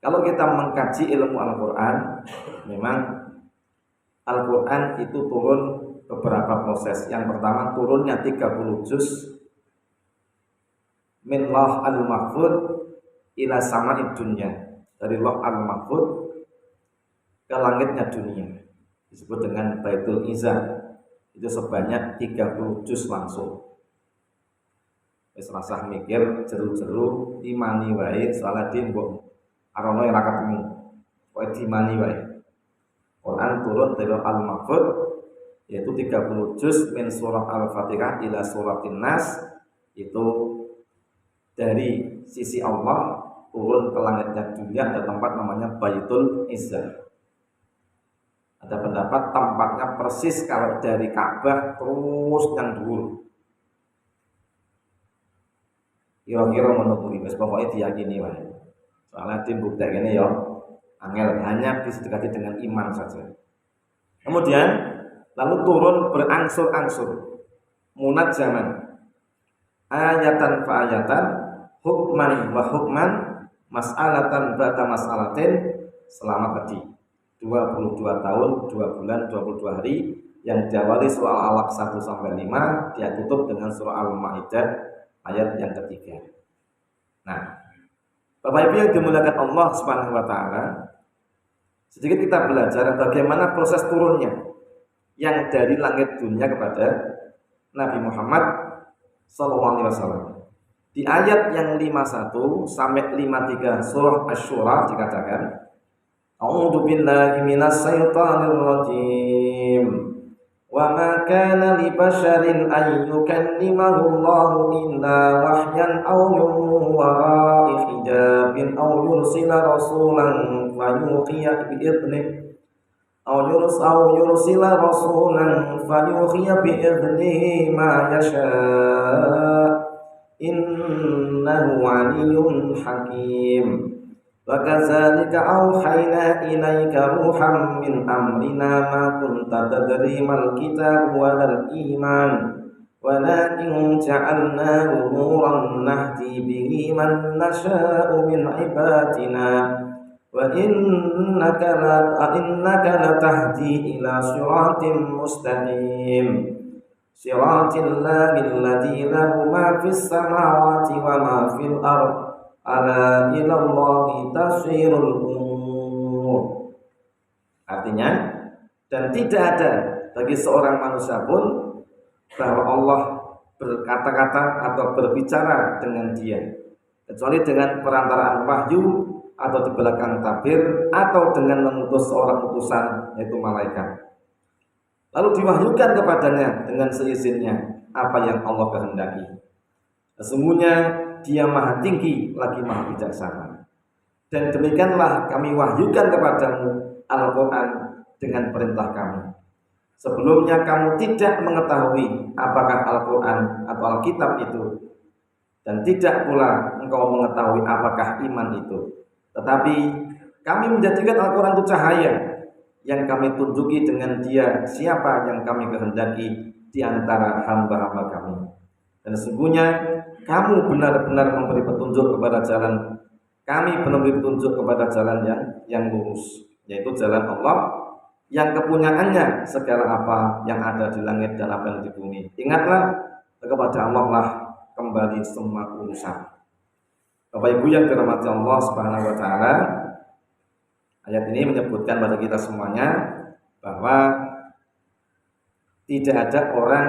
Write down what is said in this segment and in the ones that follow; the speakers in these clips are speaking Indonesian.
Kalau kita mengkaji ilmu Al-Quran, memang Al-Quran itu turun beberapa proses. Yang pertama, turunnya 30 juz min Lauh al-Mahfud ila sama'id dunya, dari Lauh al-Mahfud ke langitnya dunia, disebut dengan Baitul Izzah. Itu sebanyak 30 juz langsung. Wis rasah mikir jeru-jeru imani wae soalnya mbok arono ora ketemu. Kowe dimani wae. Quran turun dari Al-Mahfud, yaitu 30 juz min surah Al-Fatihah ila suratin Nas. Itu dari sisi Allah turun ke langitnya dunia, ada tempat namanya Baitul Izzah. Ada pendapat tempatnya persis kalau dari Ka'bah terus yang dulu. Kira-kira menurut wis pokoknya diyakini wae. Soalnya dibuktikan ya angel, hanya disedekati dengan iman saja. Kemudian lalu turun berangsur-angsur, munajjaman, ayatan fa ayatan, hukman wa hukman, mas'alatan ba'da mas'alatin, selama tadi 22 tahun, 2 bulan, 22 hari, yang diawali surah Al-Alaq 1 sampai 5, dia tutup dengan surah Al-Maidah ayat yang ketiga. Nah, Bapak Ibu yang dimuliakan Allah Subhanahu wa taala, sedikit kita belajar bagaimana proses turunnya yang dari langit dunia kepada Nabi Muhammad SAW. Di ayat yang 51 sampai 53 surah Asy-Syura dikatakan, A'udzu billahi minas syaitonir rajim. Wa ma kana li basharin an yukallimahu Allahu illa wahyan aw min wara'i hijabin aw yursila rasulan fayuhiya bi idnihi aw yursila rasulan fayuhiya bi idnihi ma yasha innahu 'aliyyun hakim. Wa kadzalika auhayna ilaika ruham min amrina ma kunta tadri mal kitab walal iman walakin ja'alnahu nuran nahdi bihi man nasha'u min ibadina wa innaka latahdi ila siratin mustaqim siratil ladzi lahu ma fis samawati wa ma fil ardh ala ilallahi tasirul umur. Artinya, dan tidak ada bagi seorang manusia pun bahwa Allah berkata-kata atau berbicara dengan dia kecuali dengan perantaraan wahyu atau di belakang tabir atau dengan mengutus seorang utusan, yaitu malaikat. Lalu diwahyukan kepadanya dengan seizinnya apa yang Allah kehendaki. Sesungguhnya Dia maha tinggi lagi maha bijaksana. Dan demikianlah kami wahyukan kepadamu Al-Quran dengan perintah kami. Sebelumnya kamu tidak mengetahui apakah Al-Quran atau Alkitab itu, dan tidak pula engkau mengetahui apakah iman itu. Tetapi kami menjadikan Al-Quran itu cahaya yang kami tunjuki dengan dia siapa yang kami kehendaki di antara hamba-hamba kami. Dan sesungguhnya kamu benar-benar memberi petunjuk kepada jalan, kami memberi petunjuk kepada jalan yang lurus, yaitu jalan Allah yang kepunyaannya segala apa yang ada di langit dan apa yang di bumi. Ingatlah, kepada Allah lah kembali semua urusan. Bapak Ibu yang dirahmati Allah Subhanahu wa taala, ayat ini menyebutkan pada kita semuanya bahwa tidak ada orang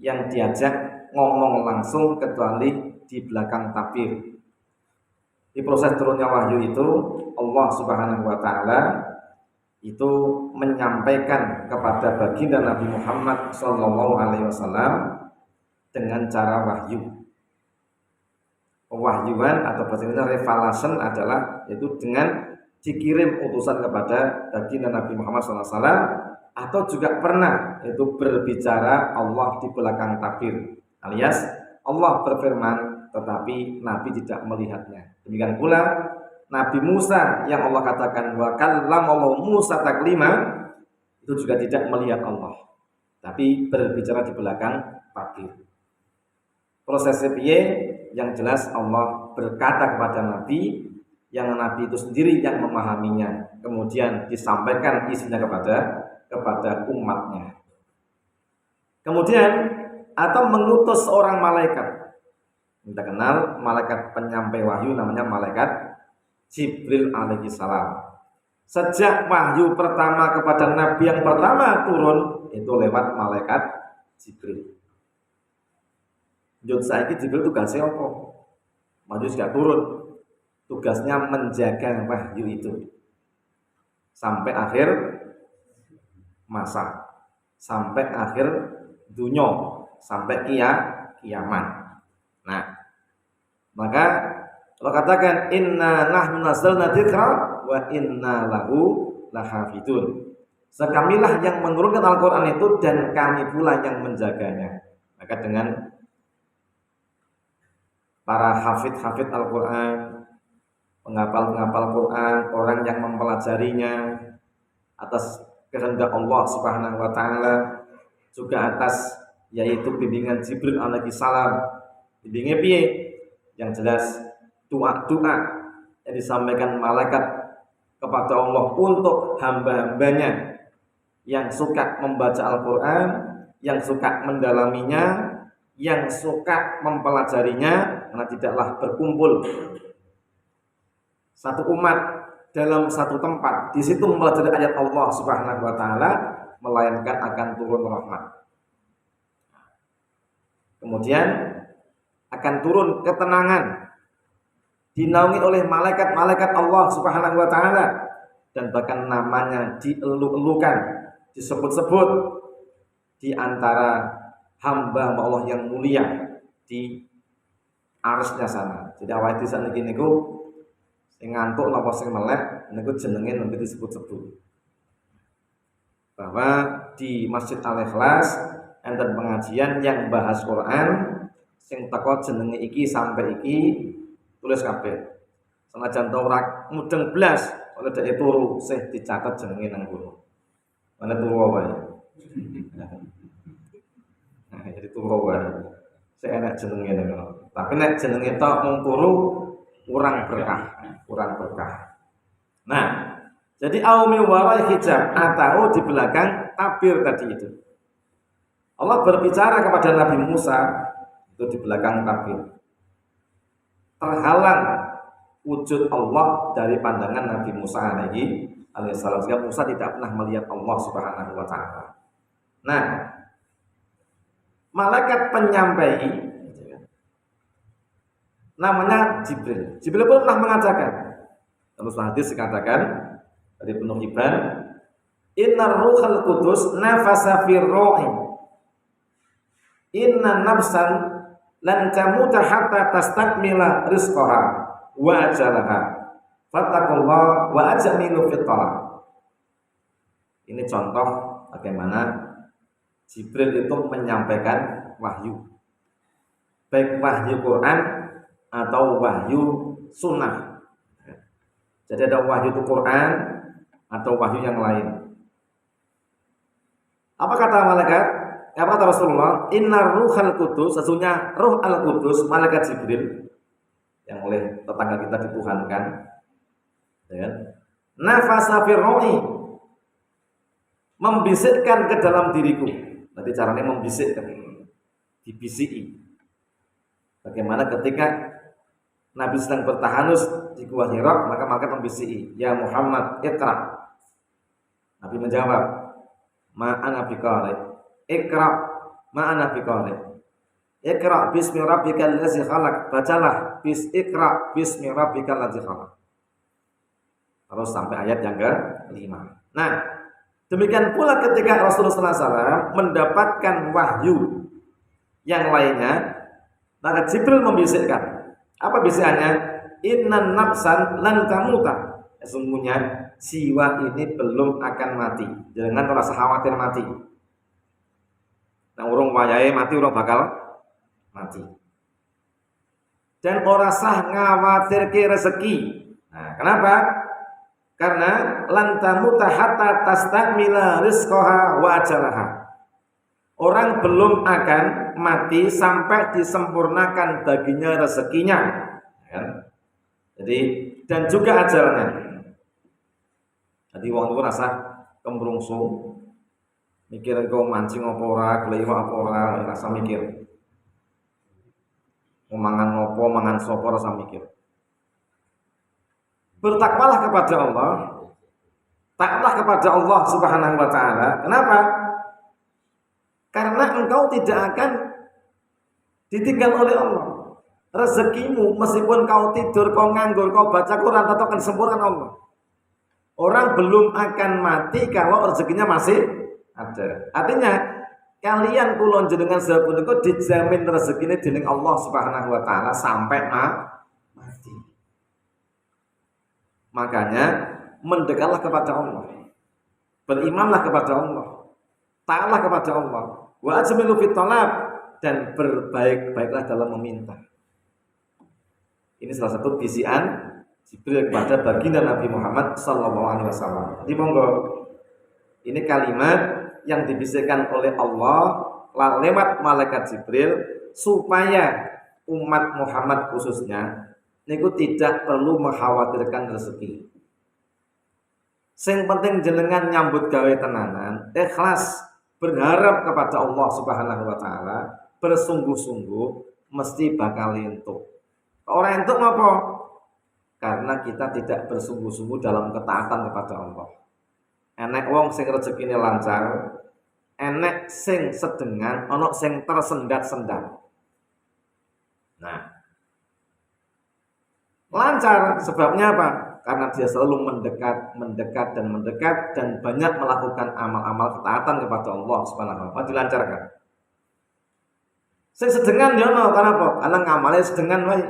yang diajak ngomong langsung kecuali di belakang tabir. Di proses turunnya wahyu itu, Allah Subhanahu wa taala itu menyampaikan kepada baginda Nabi Muhammad SAW dengan cara wahyu. Pewahyuan atau bahasa Indonesia revelation adalah yaitu dengan dikirim utusan kepada baginda Nabi Muhammad SAW, atau juga pernah yaitu berbicara Allah di belakang tabir. Alias Allah berfirman tetapi Nabi tidak melihatnya. Demikian pula Nabi Musa yang Allah katakan wa kallamallahu Musa taklima, itu juga tidak melihat Allah, tapi berbicara di belakang tabir. Prosesnya piye? Yang jelas Allah berkata kepada Nabi yang Nabi itu sendiri yang memahaminya, kemudian disampaikan isinya kepada umatnya. Kemudian atau mengutus seorang malaikat. Kita kenal malaikat penyampai wahyu namanya malaikat Jibril alaihi salam. Sejak wahyu pertama kepada Nabi yang pertama turun itu lewat malaikat Jibril. Jod saiki Jibril tugasnya apa? Wahyu sudah turun. Tugasnya menjaga wahyu itu sampai akhir masa, sampai akhir dunia, sampai kiamat. Nah, maka Allah katakan inna nahnu nazzalna dzikra wa inna lahu lahafidun. Sekamilah yang menurunkan Al-Qur'an itu dan kami pula yang menjaganya. Maka dengan para hafid-hafid Al-Qur'an, penghafal-penghafal Quran, orang yang mempelajarinya atas kehendak Allah Subhanahu wa taala, juga atas yaitu bimbingan Jibril alaihi salam. Bimbingnya piye? Yang jelas doa-doa yang disampaikan malaikat kepada Allah untuk hamba-hambanya yang suka membaca Al-Quran, yang suka mendalaminya, yang suka mempelajarinya, karena tidaklah berkumpul satu umat dalam satu tempat di situ mempelajari ayat Allah Subhanahu wa taala, melainkan akan turun rahmat. Kemudian akan turun ketenangan, dinaungi oleh malaikat-malaikat Allah Subhanahu wa taala, dan bahkan namanya dielu-elukan, disebut-sebut di antara hamba Allah yang mulia di arsy-Nya sana. Jadi awake dhewe sakniki niku sing ngantuk napa sing melek niku jenenge nembe disebut-sebut. Bahwa di Masjid Al-Ikhlas enten pengajian yang bahas Quran sing teko jenenge iki sampai iki tulis kabeh. Senajan to ora mudeng blas oleh dek turu sih dicatet jenenge nang kono. Mana turu wae. Nah, jadi turu wae. Sik enak jenenge nang kono. Tapi nek jenenge tok mung turu kurang berkah. Nah, jadi aumi warai hijab atau di belakang tabir tadi itu. Allah berbicara kepada Nabi Musa itu di belakang tabir. Terhalang wujud Allah dari pandangan Nabi Musa alaihissalam. Sehingga Musa tidak pernah melihat Allah Subhanahu wa taala. Nah, malaikat penyampai namanya Jibril. Jibril pun pernah mengatakan, dalam hadis dikatakan dari Ibnu Hibban, innar ruhal qudus nafasa fir ruhi. Inna nafsan lan tamuta hatta tastakmila rizqaha wa ajalaha. Fattaqullaha wa ajmilu fit talab. Ini contoh bagaimana Jibril itu menyampaikan wahyu. Baik wahyu Quran atau wahyu sunnah. Jadi ada wahyu itu Quran atau wahyu yang lain. Apa kata malaikat? Apa kata Rasulullah? Innar ruhal qudus, sesungguhnya ruh al-qudus, malaikat Jibril yang oleh tetangga kita dituhankan, ya. Nafasa fir ruhi, membisikkan ke dalam diriku. Nanti caranya membisikkan, dibisiki. Bagaimana ketika Nabi sedang bertahanus di Gua Hira, maka malaikat membisiki, "Ya Muhammad, iqra." Nabi menjawab, "Ma ana biqari." Iqra ma ana biqari. Iqra bismi rabbikal ladzi khalaq. Bacalah iqra bismi rabbikal ladzi khalaq. Terus sampai ayat yang ke-5. Nah, demikian pula ketika Rasulullah SAW mendapatkan wahyu yang lainnya, maka Jibril membisikkan. Apa bisikannya? Innan nafsan lan tamuta. Sesungguhnya jiwa ini belum akan mati. Jangan merasa khawatir mati. Nah, urung wayahe mati, urung bakal mati. Dan ora sah ngawatirke rezeki. Nah, kenapa? Karena lan tamuta hatta tastakmila rizqaha wa ajalaha. Orang belum akan mati sampai disempurnakan baginya rezekinya. Ya. Jadi dan juga ajalnya. Jadi wong iku rasa kemrungsu mikir engko mancing apa ora, kelima apa ora, rasa mikir. Mau mangan apa, mangan sapa rasa mikir. Bertakwalah kepada Allah. Taatlah kepada Allah Subhanahu wa taala. Kenapa? Karena engkau tidak akan ditinggal oleh Allah. Rezekimu meskipun kau tidur, kau nganggur, kau baca Quran tetap akan disempurnakan Allah. Orang belum akan mati kalau rezekinya masih ada. Artinya kalian kulon jenengan sahabat itu dijamin rezekinya dening Allah Subhanahu wa taala sampai mati. Makanya mendekatlah kepada Allah. Berimanlah kepada Allah. Taatlah kepada Allah. Wa ajmilu fit talab, dan berbaik-baiklah dalam meminta. Ini salah satu bisian Jibril kepada baginda Nabi Muhammad sallallahu alaihi wasallam. Jadi monggo, ini kalimat yang dibisikkan oleh Allah lewat malaikat Jibril supaya umat Muhammad khususnya niku tidak perlu mengkhawatirkan rezeki. Sing penting jenengan nyambut gawe tenanan, ikhlas, berharap kepada Allah Subhanahu wa taala, bersungguh-sungguh mesti bakal entuk. Orang entuk ngapa? Karena kita tidak bersungguh-sungguh dalam ketaatan kepada Allah. Enek wong sing rezekine lancar, enek sing sedengan, ana sing tersendat-sendat. Nah, lancar sebabnya apa? Karena dia selalu mendekat dan banyak melakukan amal-amal ketaatan kepada Allah Subhanahu wa taala, dilancarkan. Sing sedengan yo ono karena apa? Karena ngamale sedengan wae.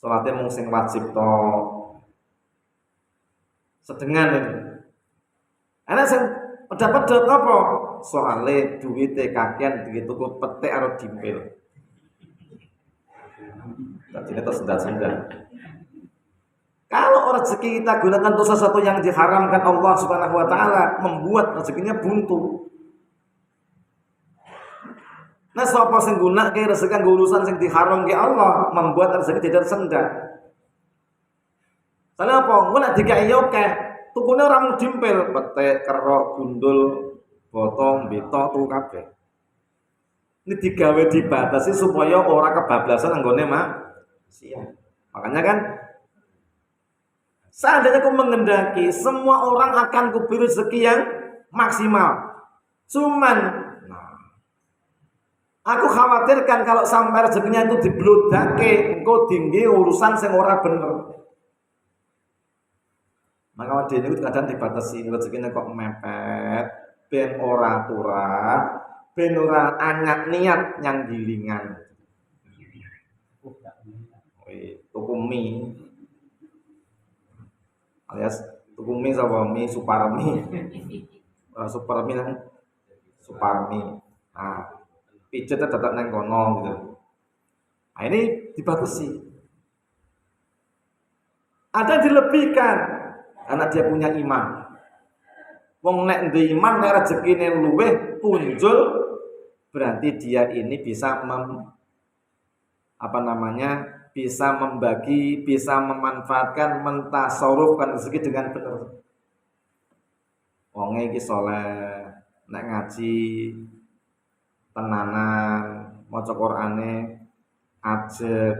Salate mung sing wajib to. Sedengan ini. Ana sing pedhot-pedhot apa? Soale duwite kakean dituku petik karo dimpil. Jadi tersendat-sendat. Kalau rezeki kita gunakan untuk sesuatu yang diharamkan Allah Subhanahu wa taala, membuat rezekinya buntu. Nah, sapa sing gunake rezeki urusan sing diharamke Allah, membuat rezeki tidak tersendat. Soale apa? Engko nek dikai yo akeh, tukune ora mung dimpil, petik, kerok, gundul, botong, beto tuku kabeh. Ini digawe dibatasi supaya ora kebablasan anggone maksiat. Makanya kan seandainya aku mengendaki semua orang akan kuberi rezeki yang maksimal. Cuman aku khawatirkan kalau sampai rezekinya itu dibludake, engko tinggi urusan sing ora bener. Maka dene itu kadang dibatasi rezekinya kok mepet, ben ora turah, ben ora anyat niat yang gilingan. Tuku mie alias tuku mie sama mie Suparmi. Suparmi nang Suparmi. Nah, pijetnya tetap nang kono gitu. Nah, ini dibatasi. Ada yang dilebihkan karena dia punya iman. Wong nek ndek iman nek rezekine luweh punjul, berarti dia ini bisa bisa membagi, bisa memanfaatkan, mentasarufkan rezeki dengan benar. Wong iki saleh, nek ngaji tenanan, maca Qur'ane ajeg,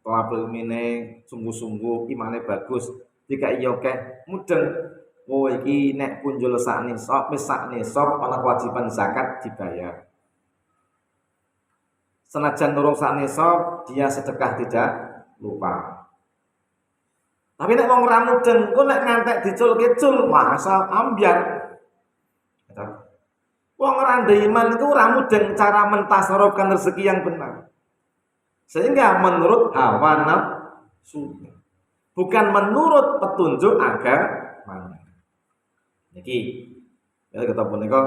thalabul ilmine sungguh-sungguh, imane bagus, dikai yo akeh mudeng. Oh iki nek punjul sak nisab, wis sak nisab ana kewajiban zakat dibayar. Senajan nurung sak nisab, dia sedekah tidak lupa. Tapi nek wong ora mudeng, kok nek ngantek dicul-kecul, masa ambyar. Wong ora ndek iman itu ora mudeng cara mentasarufkan rezeki yang benar. Sehingga menurut hawa nafsu, bukan menurut petunjuk agama. Niki, ya kita punika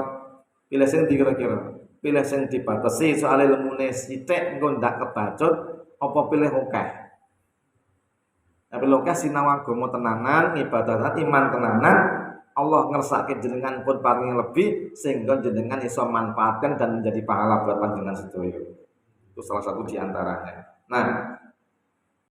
pilih sing dikira-kira. Pilih sing dibatasi soalnya lemune sithik engko ndak kebacut apa pilih akeh. Tapi lokah sinau agama tenanan, ibadah iman tenanan, Allah ngersake jenengan pun paring lebih sehingga jenengan iso manfaatkan dan menjadi pahala buat panjenengan sedaya. Itu salah satu di antaranya. Nah,